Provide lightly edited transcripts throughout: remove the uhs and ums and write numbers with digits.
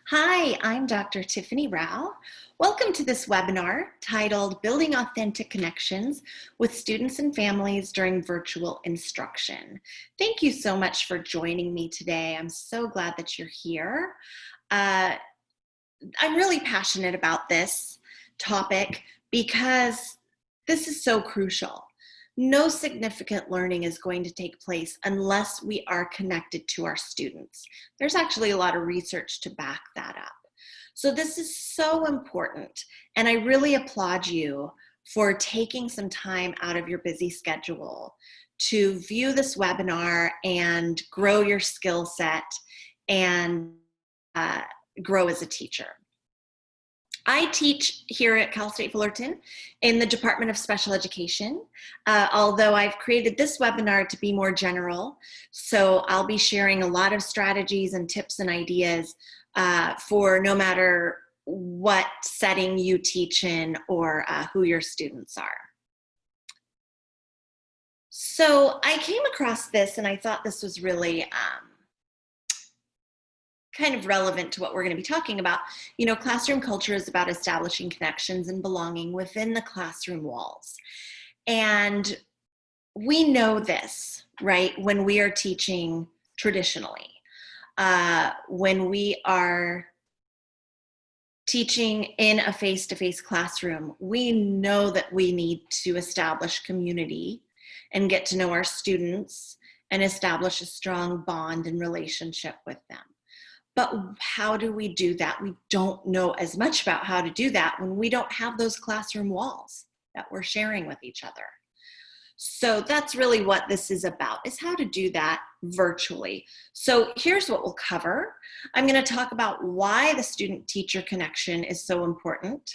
Hi, I'm Dr. Tiffany Rao. Welcome to this webinar titled Building Authentic Connections with Students and Families During Virtual Instruction. Thank you so much for joining me today. I'm so glad that you're here. I'm really passionate about this topic because this is so crucial. No significant learning is going to take place unless we are connected to our students. There's actually a lot of research to back that up. So this is so important, and I really applaud you for taking some time out of your busy schedule to view this webinar and grow your skill set and grow as a teacher. I teach here at Cal State Fullerton in the Department of Special Education, although I've created this webinar to be more general. So I'll be sharing a lot of strategies and tips and ideas for no matter what setting you teach in or who your students are. So I came across this and I thought this was really kind of relevant to what we're going to be talking about. You know, classroom culture is about establishing connections and belonging within the classroom walls. And we know this, right, when we are teaching traditionally. When we are teaching in a face-to-face classroom, we know that we need to establish community and get to know our students and establish a strong bond and relationship with them. But how do we do that? We don't know as much about how to do that when we don't have those classroom walls that we're sharing with each other. So that's really what this is about, is how to do that virtually. So here's what we'll cover. I'm going to talk about why the student-teacher connection is so important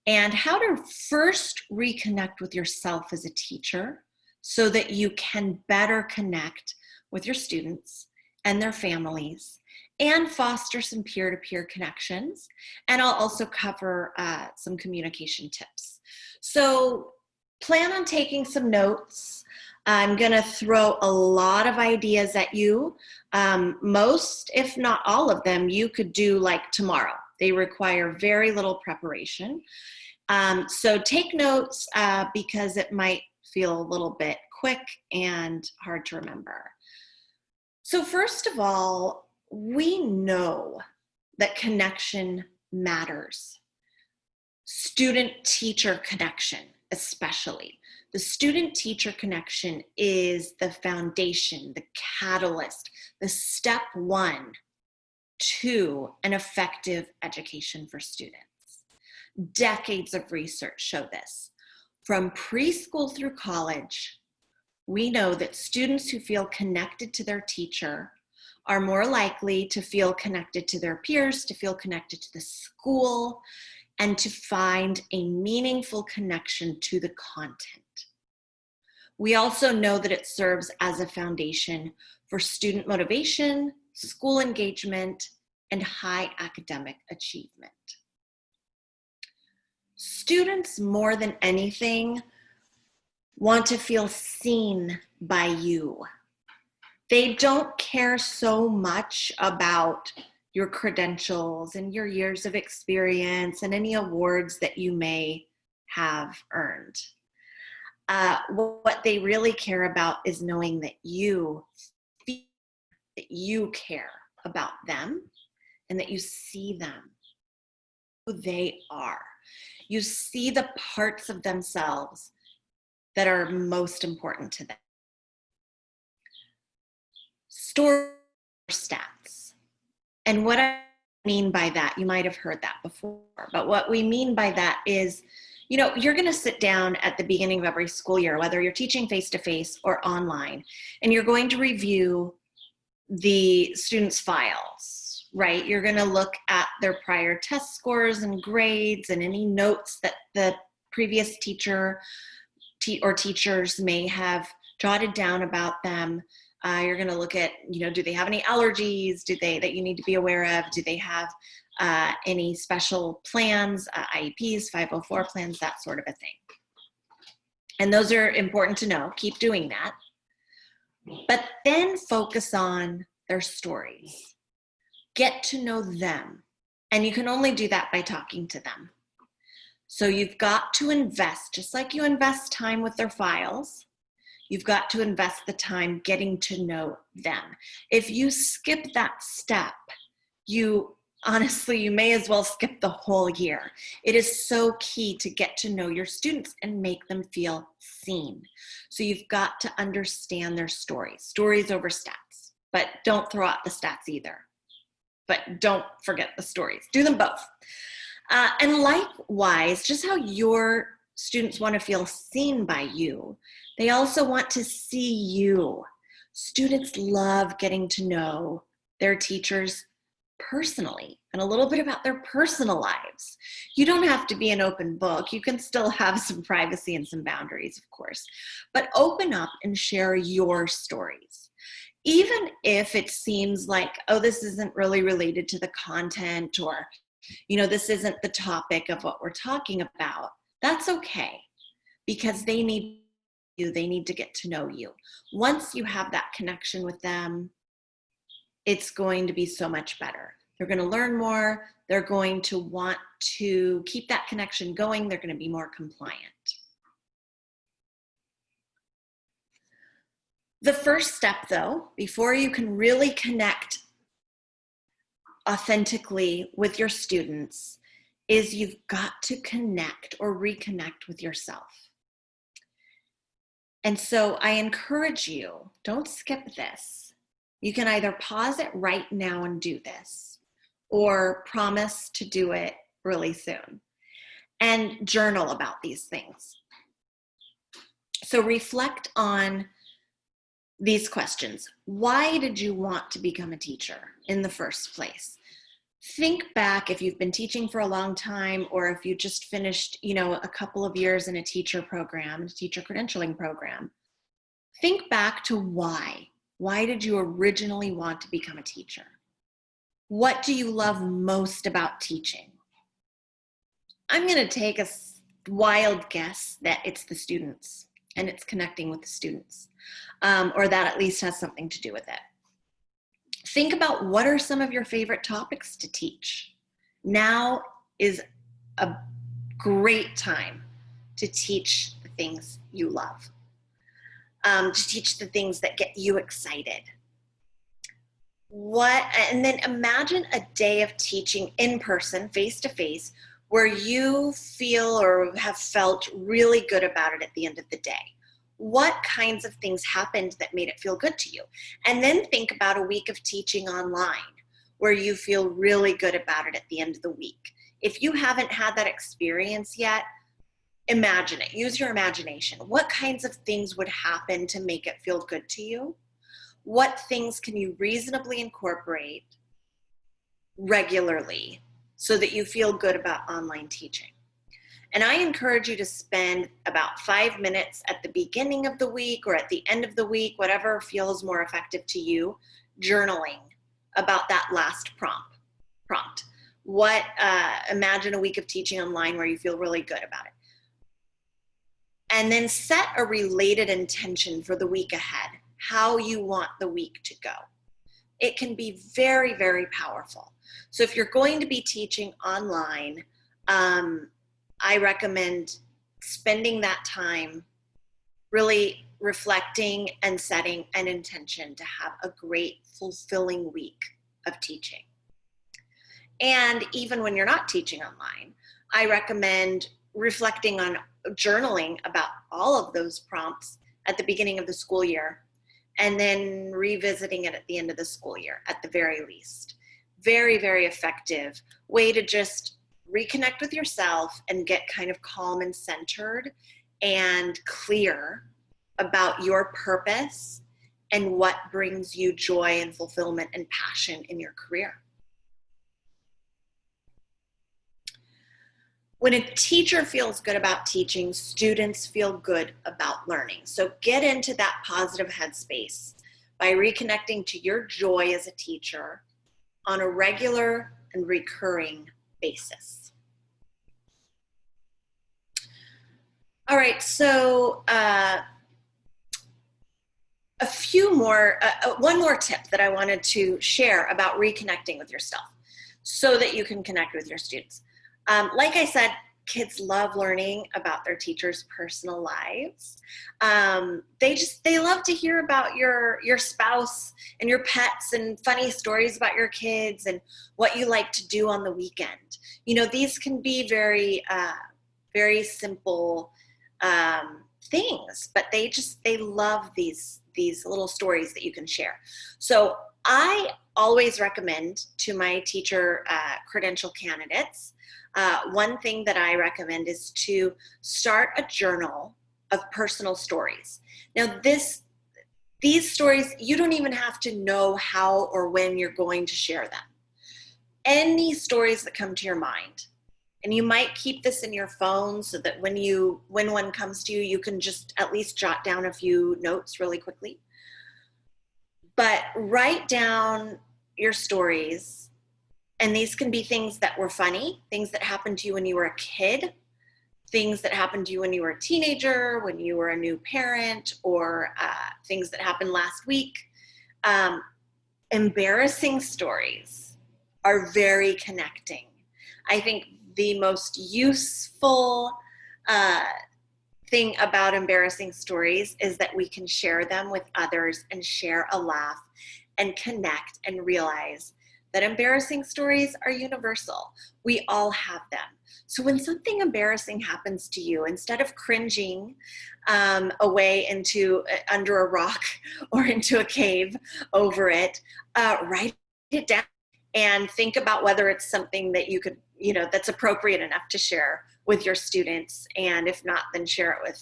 and how to first reconnect with yourself as a teacher so that you can better connect with your students and their families and foster some peer-to-peer connections. And I'll also cover some communication tips. So plan on taking some notes. I'm gonna throw a lot of ideas at you. Most, if not all of them, you could do like tomorrow. They require very little preparation. So take notes because it might feel a little bit quick and hard to remember. So first of all, we know that connection matters. Student-teacher connection, especially. The student-teacher connection is the foundation, the catalyst, the step one to an effective education for students. Decades of research show this. From preschool through college, we know that students who feel connected to their teacher are more likely to feel connected to their peers, to feel connected to the school, and to find a meaningful connection to the content. We also know that it serves as a foundation for student motivation, school engagement, and high academic achievement. Students, more than anything, want to feel seen by you. They don't care so much about your credentials and your years of experience and any awards that you may have earned. What they really care about is knowing that you feel that you care about them and that you see them who they are. You see the parts of themselves that are most important to them. Store stats. And what I mean by that, you might have heard that before, but what we mean by that is, you know, you're going to sit down at the beginning of every school year, whether you're teaching face-to-face or online, and you're going to review the students' files, right? You're going to look at their prior test scores and grades and any notes that the previous teacher or teachers may have jotted down about them. You're going to look at, you know, do they have any allergies? That you need to be aware of? Do they have any special plans, IEPs, 504 plans, that sort of a thing? And those are important to know. Keep doing that. But then focus on their stories. Get to know them. And you can only do that by talking to them. So you've got to invest, just like you invest time with their files, you've got to invest the time getting to know them. If you skip that step, you may as well skip the whole year. It is so key to get to know your students and make them feel seen. So you've got to understand their stories over stats, but don't throw out the stats either. But don't forget the stories. Do them both. And likewise, just how your students want to feel seen by you, they also want to see you. Students love getting to know their teachers personally and a little bit about their personal lives. You don't have to be an open book. You can still have some privacy and some boundaries, of course, but open up and share your stories. Even if it seems like, oh, this isn't really related to the content, or, this isn't the topic of what we're talking about, that's okay, because they need you. They need to get to know you. Once you have that connection with them, it's going to be so much better. They're going to learn more. They're going to want to keep that connection going. They're going to be more compliant. The first step, though, before you can really connect authentically with your students, is you've got to connect or reconnect with yourself. And so I encourage you, don't skip this. You can either pause it right now and do this, or promise to do it really soon, and journal about these things. So reflect on these questions. Why did you want to become a teacher in the first place? Think back if you've been teaching for a long time, or if you just finished, a couple of years in a teacher program, a teacher credentialing program. Think back to why. Why did you originally want to become a teacher? What do you love most about teaching? I'm going to take a wild guess that it's the students, and it's connecting with the students, or that at least has something to do with it. Think about, what are some of your favorite topics to teach? Now is a great time to teach the things you love, to teach the things that get you excited. And then imagine a day of teaching in person, face to face, where you feel or have felt really good about it at the end of the day. What kinds of things happened that made it feel good to you? And then think about a week of teaching online where you feel really good about it at the end of the week. If you haven't had that experience yet, imagine it. Use your imagination. What kinds of things would happen to make it feel good to you? What things can you reasonably incorporate regularly so that you feel good about online teaching? And I encourage you to spend about 5 minutes at the beginning of the week or at the end of the week, whatever feels more effective to you, journaling about that last prompt. Imagine a week of teaching online where you feel really good about it. And then set a related intention for the week ahead, how you want the week to go. It can be very, very powerful. So if you're going to be teaching online, I recommend spending that time really reflecting and setting an intention to have a great, fulfilling week of teaching. And even when you're not teaching online, I recommend reflecting on journaling about all of those prompts at the beginning of the school year, and then revisiting it at the end of the school year, at the very least. Very, very effective way to just reconnect with yourself and get kind of calm and centered and clear about your purpose and what brings you joy and fulfillment and passion in your career. When a teacher feels good about teaching, students feel good about learning. So get into that positive headspace by reconnecting to your joy as a teacher on a regular and recurring basis. All right, so a few more, one more tip that I wanted to share about reconnecting with yourself so that you can connect with your students. Like I said, kids love learning about their teachers' personal lives. They love to hear about your spouse and your pets and funny stories about your kids and what you like to do on the weekend. You know, these can be very simple things, but they love these little stories that you can share. So I always recommend to my teacher credential candidates, one thing that I recommend is to start a journal of personal stories. Now these stories, you don't even have to know how or when you're going to share them. Any stories that come to your mind. And you might keep this in your phone so that when one comes to you, you can just at least jot down a few notes really quickly. But write down your stories. And these can be things that were funny, things that happened to you when you were a kid, things that happened to you when you were a teenager, when you were a new parent, or things that happened last week. Embarrassing stories are very connecting. I think the most useful thing about embarrassing stories is that we can share them with others and share a laugh and connect and realize that embarrassing stories are universal. We all have them. So when something embarrassing happens to you, instead of cringing away under a rock or into a cave over it, write it down and think about whether it's something that you could, that's appropriate enough to share with your students. And if not, then share it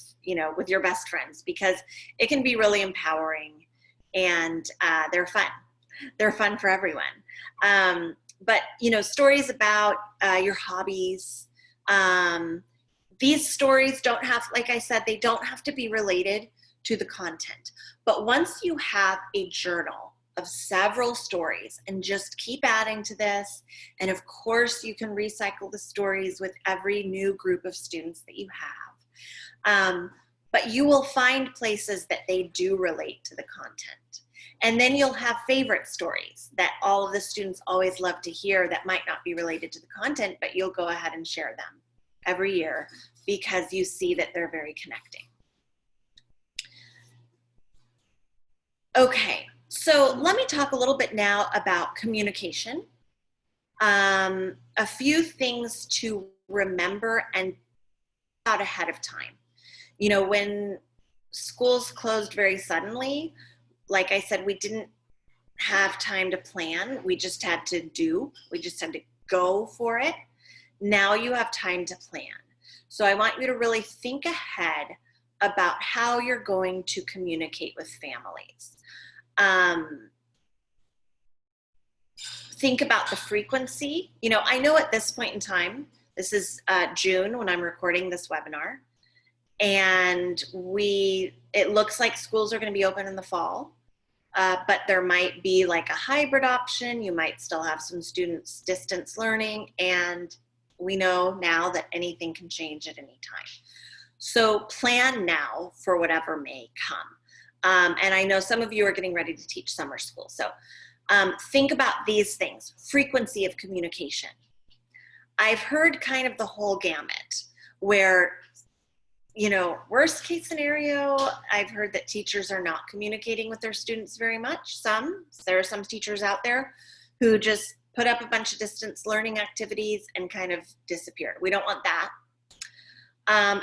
with your best friends, because it can be really empowering and they're fun. They're fun for everyone. But stories about your hobbies, these stories don't have, like I said, they don't have to be related to the content. But once you have a journal of several stories, and just keep adding to this, and of course you can recycle the stories with every new group of students that you have, but you will find places that they do relate to the content. And then you'll have favorite stories that all of the students always love to hear that might not be related to the content, but you'll go ahead and share them every year because you see that they're very connecting. Okay, so let me talk a little bit now about communication. A few things to remember and out ahead of time. When schools closed very suddenly, like I said, we didn't have time to plan. We just had to go for it. Now you have time to plan. So I want you to really think ahead about how you're going to communicate with families. Think about the frequency. I know at this point in time, this is June when I'm recording this webinar, and it looks like schools are going to be open in the fall. But there might be like a hybrid option. You might still have some students distance learning, and we know now that anything can change at any time. So plan now for whatever may come. And I know some of you are getting ready to teach summer school. So think about these things. Frequency of communication. I've heard kind of the whole gamut where worst case scenario, I've heard that teachers are not communicating with their students very much. There are some teachers out there who just put up a bunch of distance learning activities and kind of disappeared. We don't want that.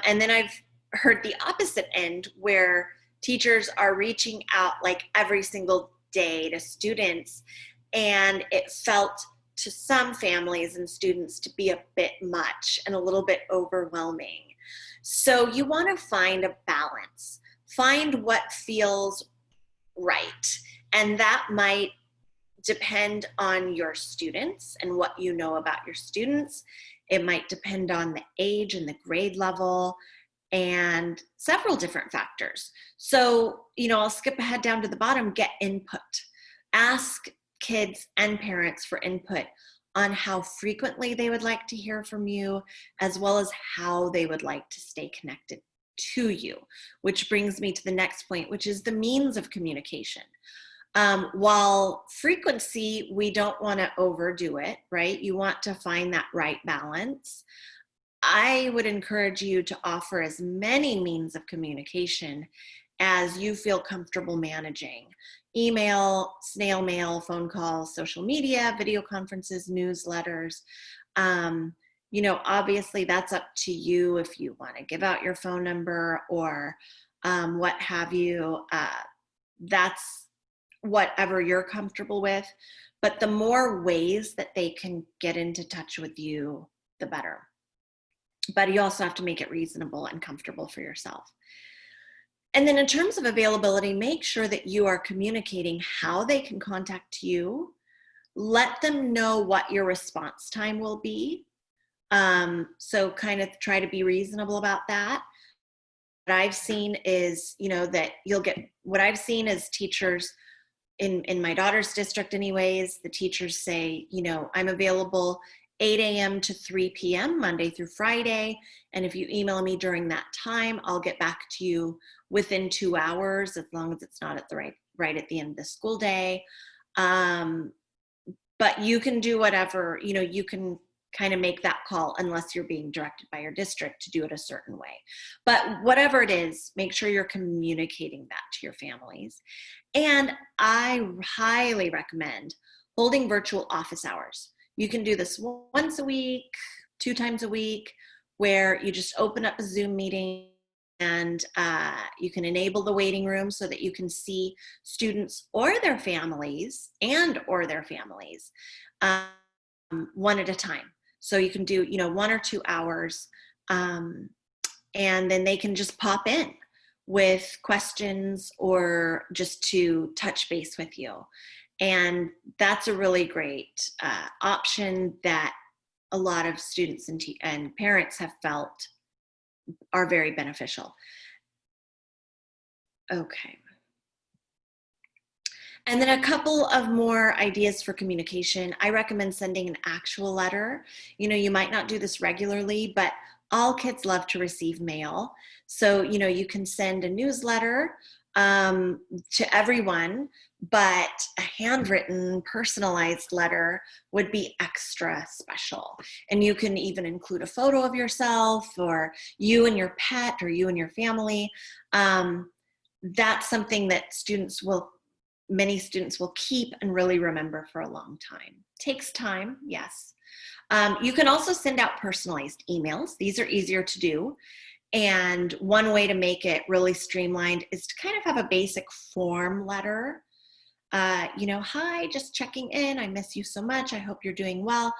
And then I've heard the opposite end where teachers are reaching out like every single day to students, and it felt to some families and students to be a bit much and a little bit overwhelming. So you want to find a balance, find what feels right. And that might depend on your students and what you know about your students. It might depend on the age and the grade level and several different factors. So, I'll skip ahead down to the bottom, get input. Ask kids and parents for input on how frequently they would like to hear from you, as well as how they would like to stay connected to you, which brings me to the next point, which is the means of communication. While frequency, we don't want to overdo it, right? You want to find that right balance. I would encourage you to offer as many means of communication as you feel comfortable managing. Email, snail mail, phone calls, social media, video conferences, newsletters. You know, obviously that's up to you if you want to give out your phone number or what have you. That's whatever you're comfortable with. But the more ways that they can get into touch with you, the better. But you also have to make it reasonable and comfortable for yourself. And then in terms of availability, make sure that you are communicating how they can contact you. Let them know what your response time will be. So kind of try to be reasonable about that. What I've seen is, you know, that you'll get, what I've seen is teachers in my daughter's district anyways, the teachers say, you know, I'm available 8 a.m. to 3 p.m. Monday through Friday. And if you email me during that time, I'll get back to you within 2 hours, as long as it's not at the right at the end of the school day. But you can do whatever, you know, you can kind of make that call unless you're being directed by your district to do it a certain way. But whatever it is, make sure you're communicating that to your families. And I highly recommend holding virtual office hours. You can do this once a week, 2 times a week, where you just open up a Zoom meeting and you can enable the waiting room so that you can see students or their families one at a time. So you can do, you know, 1 or 2 hours, and then they can just pop in with questions or just to touch base with you. And that's a really great option that a lot of students and parents have felt are very beneficial. Okay. And then a couple of more ideas for communication. I recommend sending an actual letter. You know, you might not do this regularly, but all kids love to receive mail. So, you know, you can send a newsletter to everyone, but a handwritten, personalized letter would be extra special. And you can even include a photo of yourself or you and your pet or you and your family. That's something that many students will keep and really remember for a long time. Takes time, yes. You can also send out personalized emails. These are easier to do. And one way to make it really streamlined is to kind of have a basic form letter. You know, hi, just checking in. I miss you so much. I hope you're doing well.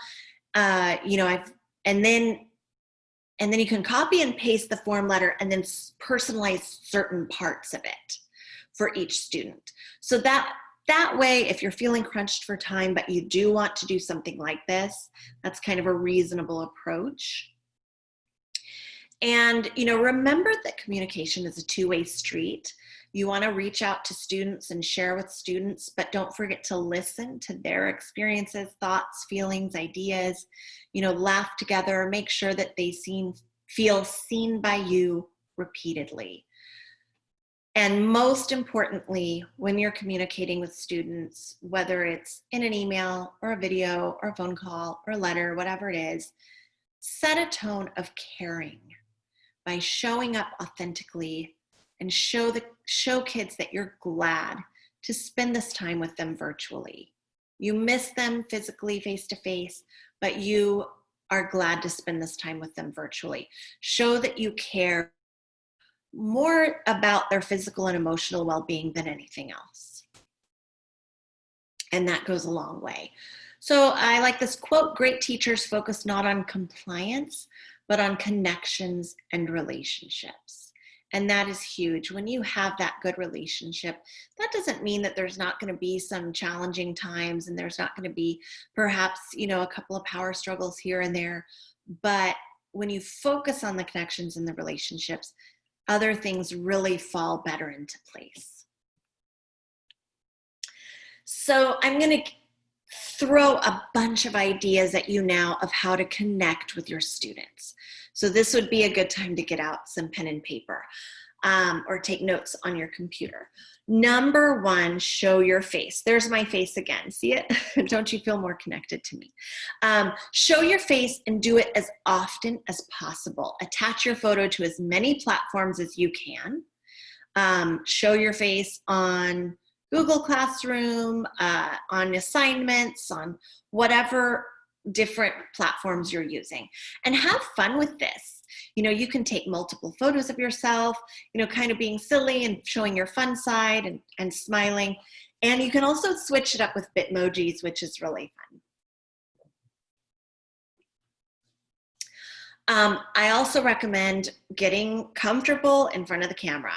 You know, and then you can copy and paste the form letter and then personalize certain parts of it for each student. So that way, if you're feeling crunched for time, but you do want to do something like this, that's kind of a reasonable approach. And, you know, remember that communication is a two-way street. You want to reach out to students and share with students, but don't forget to listen to their experiences, thoughts, feelings, ideas, you know, laugh together, make sure that they feel seen by you repeatedly. And most importantly, when you're communicating with students, whether it's in an email or a video or a phone call or a letter, whatever it is, set a tone of caring by showing up authentically and show kids that you're glad to spend this time with them virtually. You miss them physically face-to-face, but you are glad to spend this time with them virtually. Show that you care more about their physical and emotional well-being than anything else. And that goes a long way. So I like this quote, great teachers focus not on compliance, but on connections and relationships. And that is huge. When you have that good relationship, that doesn't mean that there's not going to be some challenging times and there's not going to be perhaps, you know, a couple of power struggles here and there. But when you focus on the connections and the relationships, other things really fall better into place. So I'm going to throw a bunch of ideas at you now of how to connect with your students. So this would be a good time to get out some pen and paper or take notes on your computer. Number one, show your face. There's my face again. See it? Don't you feel more connected to me? Show your face and do it as often as possible. Attach your photo to as many platforms as you can. Show your face on Google Classroom, on assignments, on whatever different platforms you're using. And have fun with this. You know, you can take multiple photos of yourself, you know, kind of being silly and showing your fun side and smiling. And you can also switch it up with Bitmojis, which is really fun. I also recommend getting comfortable in front of the camera.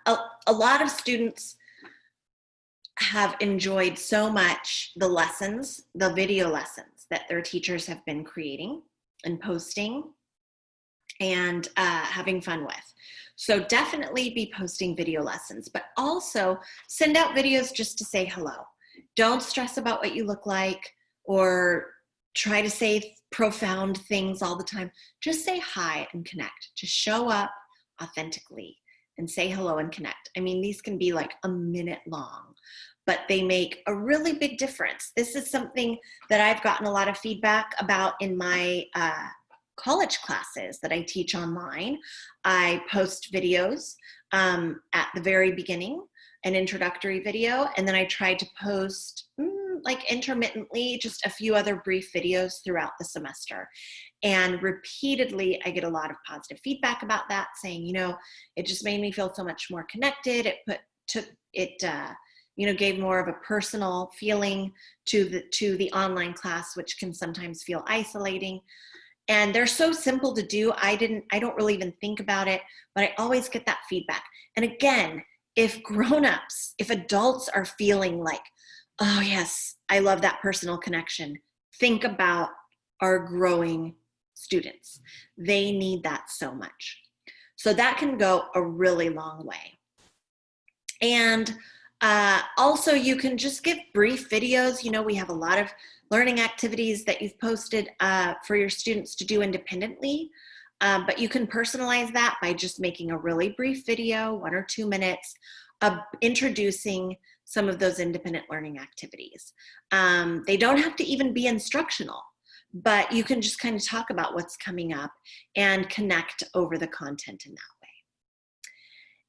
A lot of students have enjoyed so much the lessons, the video lessons that their teachers have been creating and posting and having fun with. So definitely be posting video lessons, but also send out videos just to say hello. Don't stress about what you look like or try to say profound things all the time. Just say hi and connect. Just show up authentically and say hello and connect. I mean, these can be like a minute long, but they make a really big difference. This is something that I've gotten a lot of feedback about in my college classes that I teach online. I post videos at the very beginning, an introductory video, and then I try to post like intermittently just a few other brief videos throughout the semester. And repeatedly, I get a lot of positive feedback about that, saying, you know, it just made me feel so much more connected. You know, gave more of a personal feeling to the online class, which can sometimes feel isolating. And they're so simple to do. I don't really even think about it, but I always get that feedback. And again, if grown-ups, if adults are feeling like, oh yes, I love that personal connection, think about our growing students. They need that so much. So that can go a really long way. And also, you can just give brief videos. You know, we have a lot of learning activities that you've posted for your students to do independently, but you can personalize that by just making a really brief video, 1 or 2 minutes, introducing some of those independent learning activities. They don't have to even be instructional, but you can just kind of talk about what's coming up and connect over the content in that way.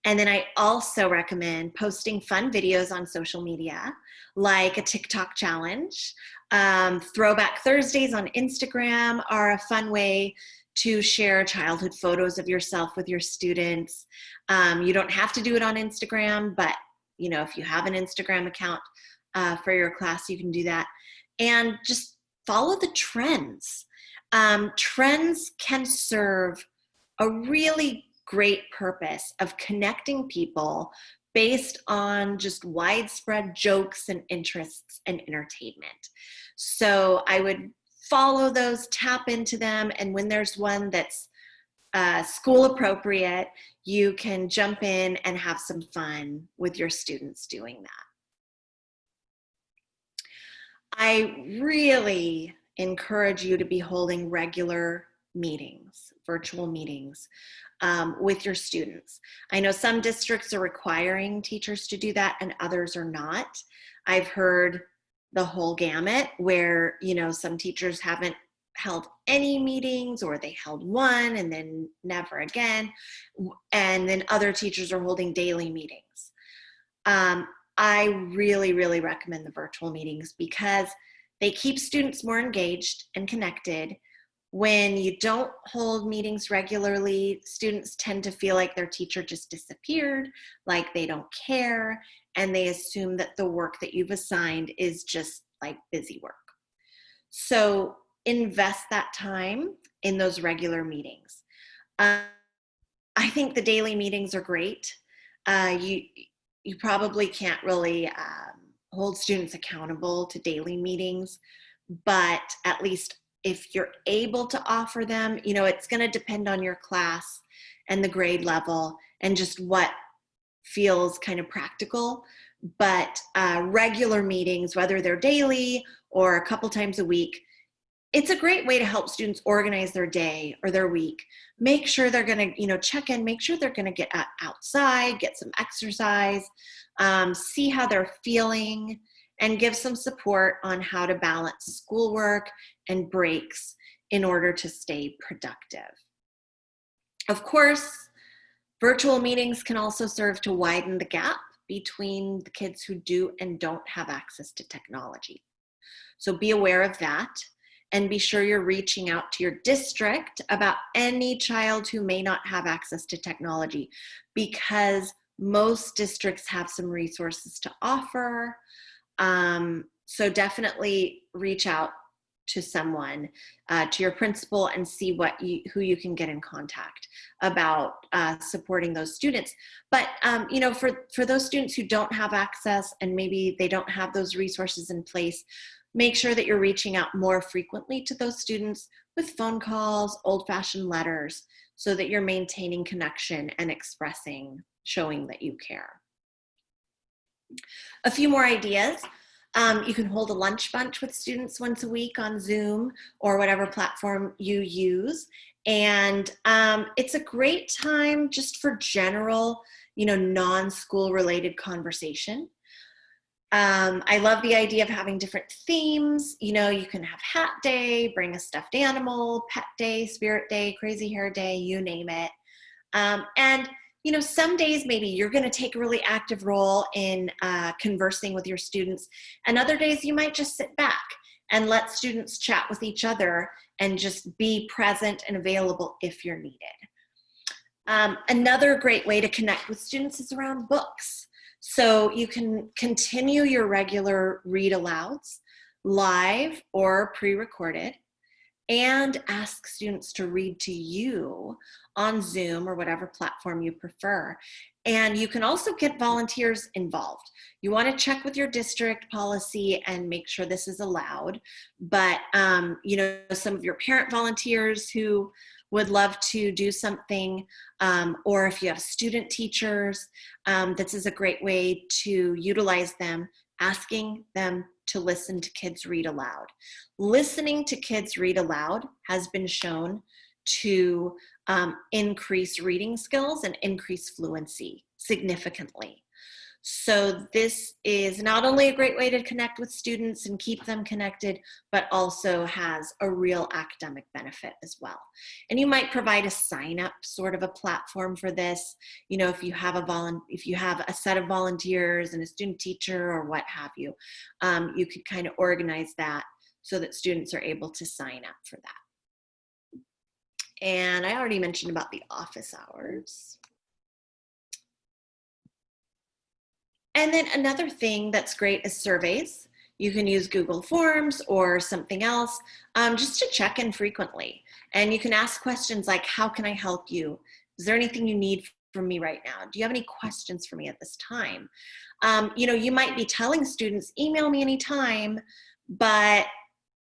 And then I also recommend posting fun videos on social media, like a TikTok challenge. Throwback Thursdays on Instagram are a fun way to share childhood photos of yourself with your students. You don't have to do it on Instagram, but you know, if you have an Instagram account for your class, you can do that. And just follow the trends. Trends can serve a really great purpose of connecting people based on just widespread jokes and interests and entertainment. So I would follow those, tap into them, and when there's one that's school appropriate, you can jump in and have some fun with your students doing that. I really encourage you to be holding regular meetings, virtual meetings, with your students. I know some districts are requiring teachers to do that and others are not. I've heard the whole gamut where, you know, some teachers haven't held any meetings, or they held one and then never again. And then other teachers are holding daily meetings. I really, really recommend the virtual meetings because they keep students more engaged and connected. When you don't hold meetings regularly, students tend to feel like their teacher just disappeared, like they don't care, and they assume that the work that you've assigned is just like busy work. So invest that time in those regular meetings. I think the daily meetings are great. You probably can't really hold students accountable to daily meetings, but at least if you're able to offer them, you know, it's going to depend on your class and the grade level and just what feels kind of practical. But regular meetings, whether they're daily or a couple times a week, it's a great way to help students organize their day or their week. Make sure they're going to, check in, make sure they're going to get outside, get some exercise, see how they're feeling, and give some support on how to balance schoolwork and breaks in order to stay productive. Of course, virtual meetings can also serve to widen the gap between the kids who do and don't have access to technology. So be aware of that, and be sure you're reaching out to your district about any child who may not have access to technology, because most districts have some resources to offer. So definitely reach out to someone, to your principal, and see who you can get in contact about supporting those students. But for those students who don't have access and maybe they don't have those resources in place, make sure that you're reaching out more frequently to those students with phone calls, old-fashioned letters, so that you're maintaining connection and showing that you care. A few more ideas. You can hold a lunch bunch with students once a week on Zoom or whatever platform you use. And it's a great time just for general, non-school related conversation. I love the idea of having different themes. You can have hat day, bring a stuffed animal, pet day, spirit day, crazy hair day, you name it. And some days maybe you're going to take a really active role in conversing with your students, and other days you might just sit back and let students chat with each other and just be present and available if you're needed. Another great way to connect with students is around books. So you can continue your regular read alouds, live or pre-recorded, and ask students to read to you on Zoom or whatever platform you prefer. And you can also get volunteers involved. You want to check with your district policy and make sure this is allowed. But, some of your parent volunteers who would love to do something, or if you have student teachers, this is a great way to utilize them, asking them to listen to kids read aloud. Listening to kids read aloud has been shown to increase reading skills and increase fluency significantly. So this is not only a great way to connect with students and keep them connected, but also has a real academic benefit as well. And you might provide a sign-up sort of a platform for this. If you have a set of volunteers and a student teacher or what have you, you could kind of organize that so that students are able to sign up for that. And I already mentioned about the office hours. And then another thing that's great is surveys. You can use Google Forms or something else just to check in frequently. And you can ask questions like, how can I help you? Is there anything you need from me right now? Do you have any questions for me at this time? You might be telling students, email me anytime, but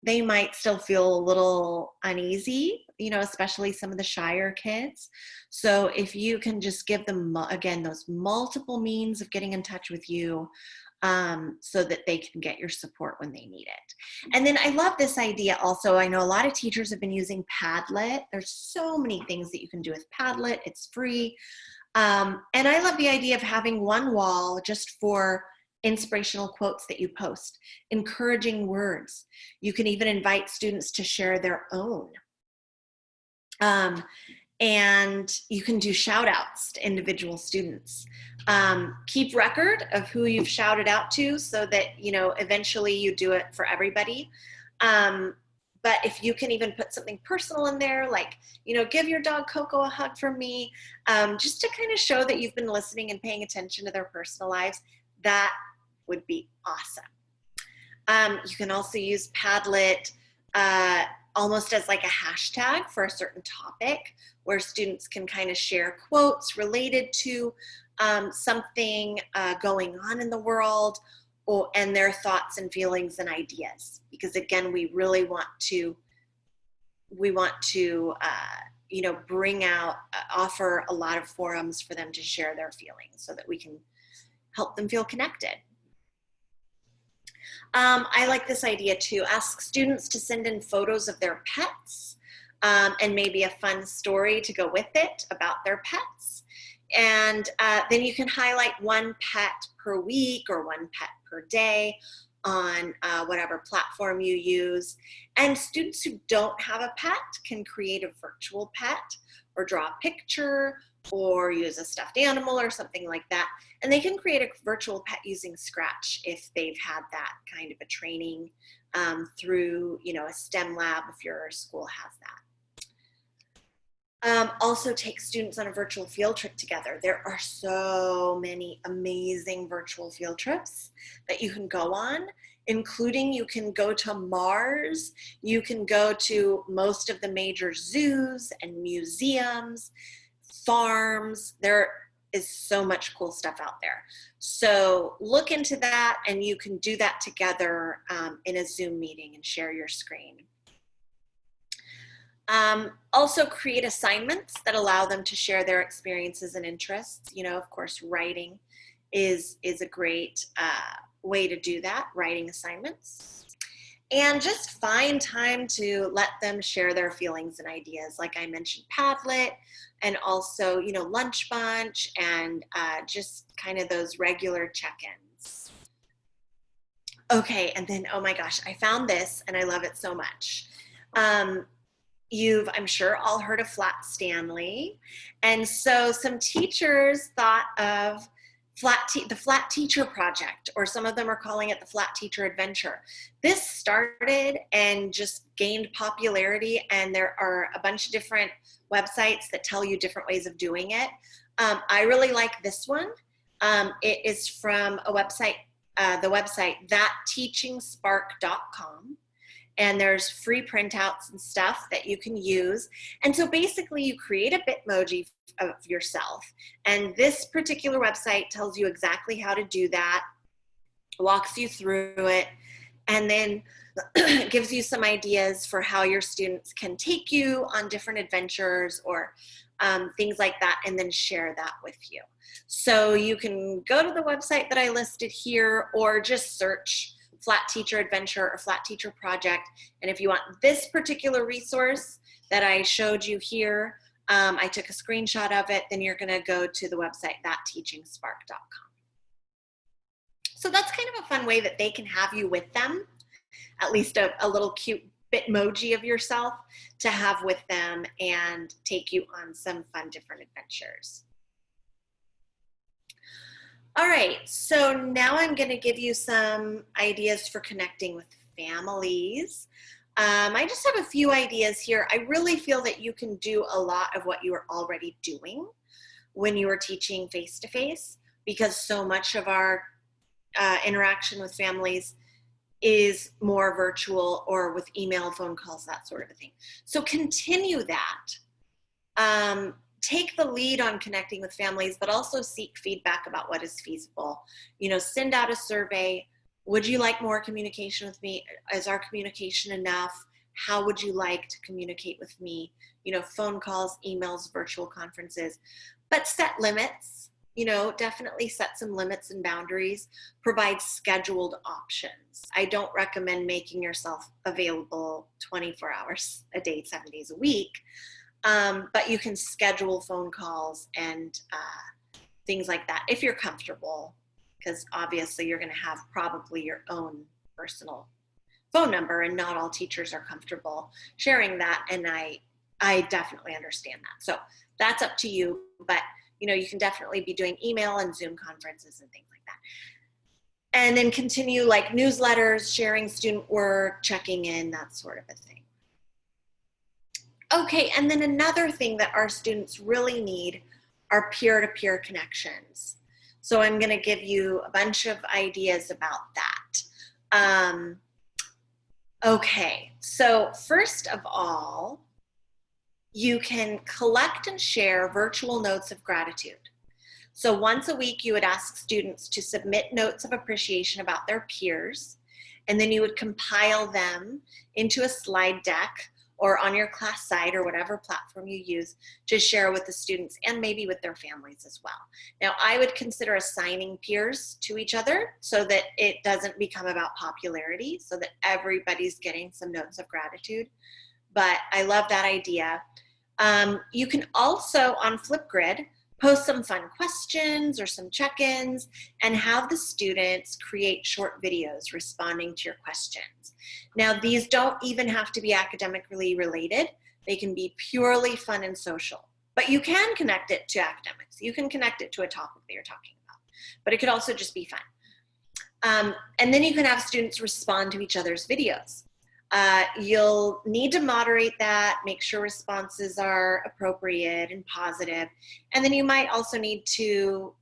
they might still feel a little uneasy, especially some of the shyer kids. So if you can just give them, again, those multiple means of getting in touch with you, so that they can get your support when they need it. And then I love this idea also. I know a lot of teachers have been using Padlet. There's so many things that you can do with Padlet. It's free. And I love the idea of having one wall just for inspirational quotes that you post, encouraging words. You can even invite students to share their own. And you can do shout outs to individual students. Keep record of who you've shouted out to so that, eventually you do it for everybody. But if you can even put something personal in there, like, give your dog Coco a hug from me, just to kind of show that you've been listening and paying attention to their personal lives, that would be awesome. You can also use Padlet almost as like a hashtag for a certain topic, where students can kind of share quotes related to something going on in the world, and their thoughts and feelings and ideas. Because again, we really want to bring out, offer a lot of forums for them to share their feelings so that we can help them feel connected. I like this idea too. Ask students to send in photos of their pets and maybe a fun story to go with it about their pets. And then you can highlight one pet per week or one pet per day on whatever platform you use. And students who don't have a pet can create a virtual pet or draw a picture or use a stuffed animal or something like that. And they can create a virtual pet using Scratch if they've had that kind of a training through, you know, a STEM lab if your school has that. Also take students on a virtual field trip together. There are so many amazing virtual field trips that you can go on, including you can go to Mars, you can go to most of the major zoos and museums, farms. There is so much cool stuff out there. So look into that, and you can do that together in a Zoom meeting and share your screen. Also create assignments that allow them to share their experiences and interests. You know, of course, writing is a great way to do that, writing assignments. And just find time to let them share their feelings and ideas. Like I mentioned, Padlet, and also, you know, Lunch Bunch, and just kind of those regular check-ins. Okay, and then, oh my gosh, I found this and I love it so much. You've, I'm sure, all heard of Flat Stanley. And so some teachers thought of the Flat Teacher Project, or some of them are calling it the Flat Teacher Adventure. This started and just gained popularity, and there are a bunch of different websites that tell you different ways of doing it. I really like this one. It is from a website, the website thatteachingspark.com. And there's free printouts and stuff that you can use. And so basically you create a Bitmoji of yourself. And this particular website tells you exactly how to do that, walks you through it, and then gives you some ideas for how your students can take you on different adventures or things like that, and then share that with you. So you can go to the website that I listed here, or just search Flat Teacher Adventure or Flat Teacher Project. And if you want this particular resource that I showed you here, I took a screenshot of it, then you're gonna go to the website thatteachingspark.com. So that's kind of a fun way that they can have you with them, at least a little cute Bitmoji of yourself to have with them and take you on some fun different adventures. All right, so now I'm going to give you some ideas for connecting with families. I just have a few ideas here. I really feel that you can do a lot of what you are already doing when you are teaching face-to-face, because so much of our interaction with families is more virtual or with email, phone calls, that sort of a thing. So continue that. Take the lead on connecting with families, but also seek feedback about what is feasible. You know, send out a survey. Would you like more communication with me? Is our communication enough? How would you like to communicate with me? You know, phone calls, emails, virtual conferences, but set limits. You know, definitely set some limits and boundaries. Provide scheduled options. I don't recommend making yourself available 24 hours a day, 7 days a week. But you can schedule phone calls and things like that if you're comfortable, because obviously you're going to have probably your own personal phone number, and not all teachers are comfortable sharing that, and I definitely understand that. So that's up to you, but you know, you can definitely be doing email and Zoom conferences and things like that. And then continue like newsletters, sharing student work, checking in, that sort of a thing. Okay, and then another thing that our students really need are peer-to-peer connections. So I'm going to give you a bunch of ideas about that. Okay, so first of all, you can collect and share virtual notes of gratitude. So once a week, you would ask students to submit notes of appreciation about their peers, and then you would compile them into a slide deck or on your class site or whatever platform you use to share with the students and maybe with their families as well. Now, I would consider assigning peers to each other so that it doesn't become about popularity, so that everybody's getting some notes of gratitude. But I love that idea. You can also, on Flipgrid, post some fun questions or some check-ins and have the students create short videos responding to your questions. Now, these don't even have to be academically related. They can be purely fun and social, but you can connect it to academics. You can connect it to a topic that you're talking about, but it could also just be fun. And then you can have students respond to each other's videos. You'll need to moderate that, make sure responses are appropriate and positive. And then you might also need to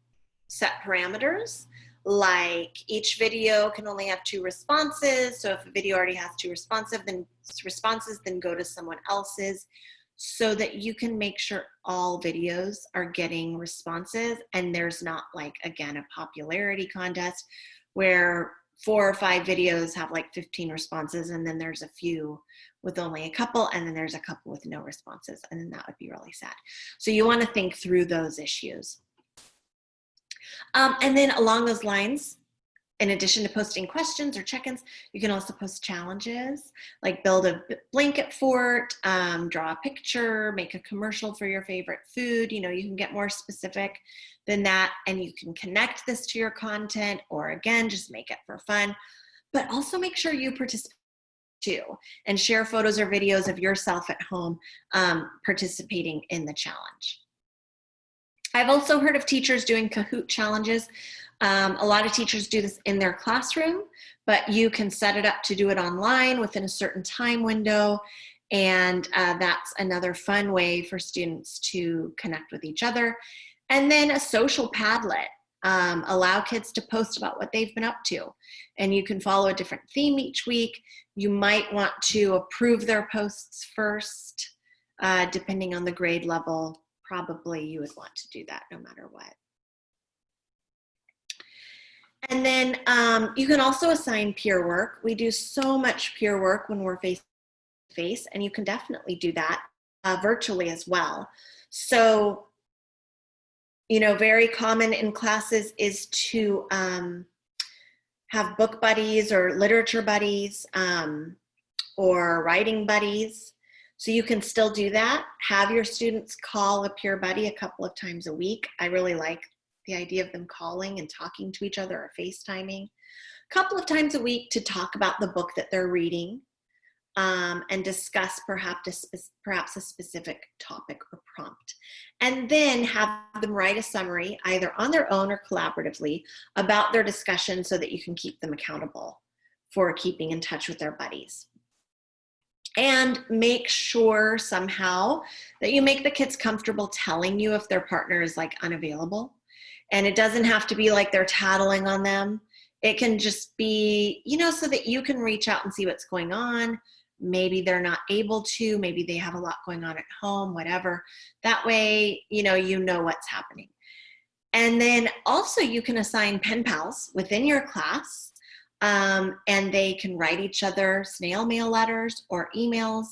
set parameters, like each video can only have 2 responses. So if a video already has 2 responses, then go to someone else's, so that you can make sure all videos are getting responses and there's not, like, again, a popularity contest where 4 or 5 videos have like 15 responses, and then there's a few with only a couple, and then there's a couple with no responses, and then that would be really sad. So you want to think through those issues. And then along those lines, in addition to posting questions or check-ins, you can also post challenges, like build a blanket fort, draw a picture, make a commercial for your favorite food. You know, you can get more specific than that, and you can connect this to your content, or again, just make it for fun. But also make sure you participate too, and share photos or videos of yourself at home participating in the challenge. I've also heard of teachers doing Kahoot challenges. A lot of teachers do this in their classroom, but you can set it up to do it online within a certain time window. And that's another fun way for students to connect with each other. And then a social Padlet. Allow kids to post about what they've been up to. And you can follow a different theme each week. You might want to approve their posts first, depending on the grade level. Probably you would want to do that no matter what. And then you can also assign peer work. We do so much peer work when we're face-to-face, and you can definitely do that virtually as well. So, you know, very common in classes is to have book buddies or literature buddies or writing buddies. So you can still do that. Have your students call a peer buddy a couple of times a week. I really like the idea of them calling and talking to each other or FaceTiming a couple of times a week to talk about the book that they're reading and discuss perhaps a specific topic or prompt. And then have them write a summary, either on their own or collaboratively, about their discussion so that you can keep them accountable for keeping in touch with their buddies. And make sure somehow that you make the kids comfortable telling you if their partner is like unavailable. And it doesn't have to be like they're tattling on them. It can just be, you know, so that you can reach out and see what's going on. Maybe they're not able to, maybe they have a lot going on at home, whatever. That way, you know what's happening. And then also you can assign pen pals within your class. And they can write each other snail mail letters or emails.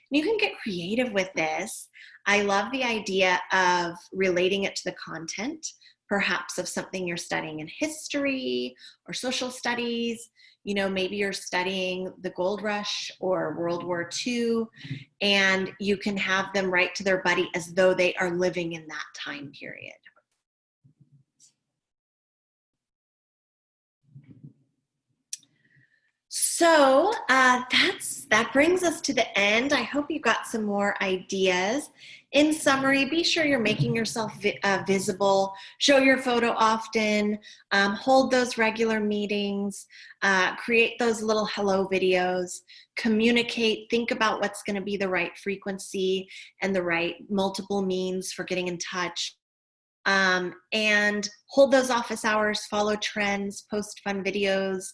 And you can get creative with this. I love the idea of relating it to the content, perhaps of something you're studying in history or social studies. You know, maybe you're studying the Gold Rush or World War II, and you can have them write to their buddy as though they are living in that time period. So that brings us to the end. I hope you got some more ideas. In summary, be sure you're making yourself visible, show your photo often, hold those regular meetings, create those little hello videos, communicate, think about what's going to be the right frequency and the right multiple means for getting in touch. And hold those office hours, follow trends, post fun videos,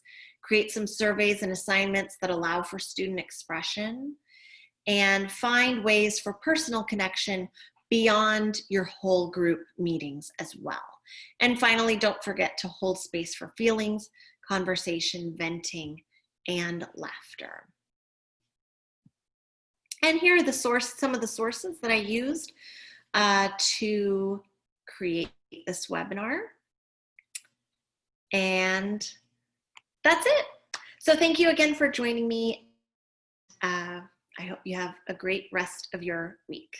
create some surveys and assignments that allow for student expression, and find ways for personal connection beyond your whole group meetings as well. And finally, don't forget to hold space for feelings, conversation, venting, and laughter. And here are some of the sources that I used to create this webinar. And that's it. So thank you again for joining me. I hope you have a great rest of your week.